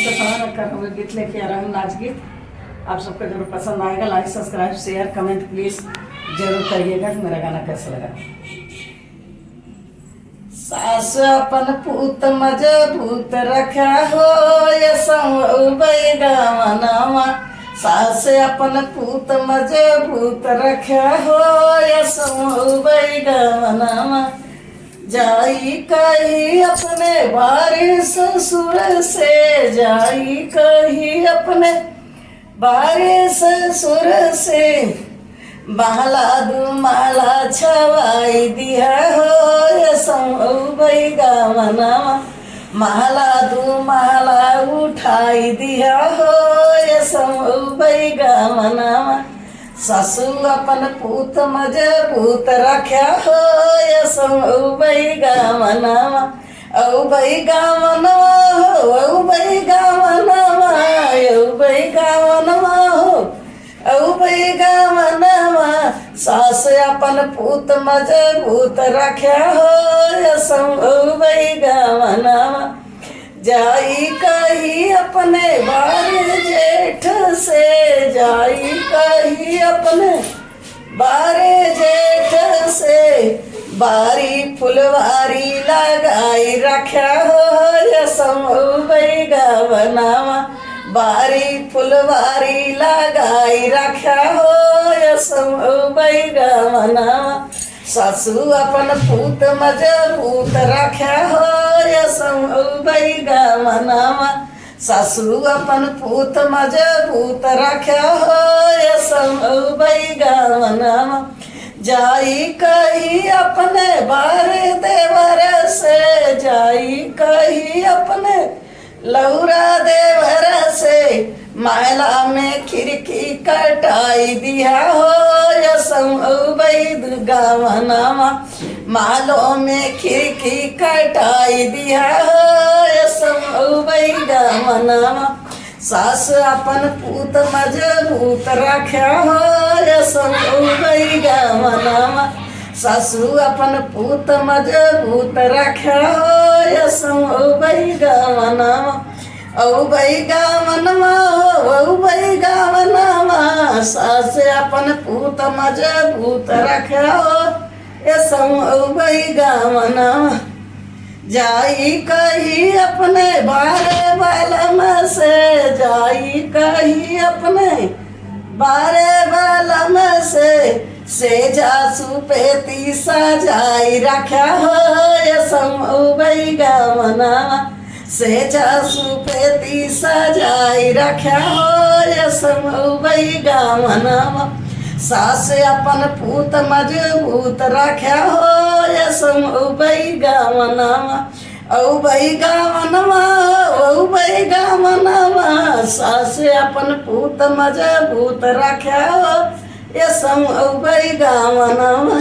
मुस्तफा का हम गीत लेके आ रहा हूँ, नाच गीत। आप सबको जरूर पसंद आएगा। Like, subscribe, share, comment please जरूर करिएगा कि मेरा गाना कैसा लगा। सास अपन पूत मजबूत रखा हो ये गावनावा। सास अपन पूत मजबूत रखा हो ये गावनावा। जाई कही अपने बारी ससुर से, जाई कही अपने बारी ससुर से। बाला दुमाला छवाई दिया हो ये गावनावा। माला दुमाला उठाई दिया हो ये गावनावा। सासू अपन पूत मजबूत रख्या हो ये गावनावा। गावनवा हो गावनवा, गावनवा हो गावनवा। सास अपन पूत मजबूत रख्या हो ये गावनवा। जाई कही अपने बारे जेठ से, जाई कही अपने बारे जेठ से। बारी फुलवारी लगाई रख्या हो ये गावनावा। बारी फुलवारी लगाई रख्या हो ये गावनावा। सासू अपन पूत मजबूत रख्या हो ये गावनावा। सासू अपन पूत मजबूत रख्या हो ये गावनावा। जाई कही अपने बारे देवर से, जाई कही अपने लौरा देवर से। माला में खिड़की कटाई दिया हो ये गावनावा। मालों में खिड़की कटाई दिया हो ये गावनावा। सास अपन पूत मजबूत रख्या हो ये गावनावा। सासू अपन पूत मजबूत रख्या हो ये गावनावा। गावनवा हो गावनवा। सास अपन पूत मजबूत रख्या हो ये गावनवा। जाई कही अपने बारे बालम से, जाई कही अपने बारे बालम से। जासू पेती सजाई रख्या हो ये गावनावा। से जासू पेती सजाई रख्या हो ये गावनावा। सास अपन पूत मजबूत रख्या हो ये गावनावा। गावनवा हो गावनवा। सास अपन पूत मजबूत रख्या हो ये गावनावा।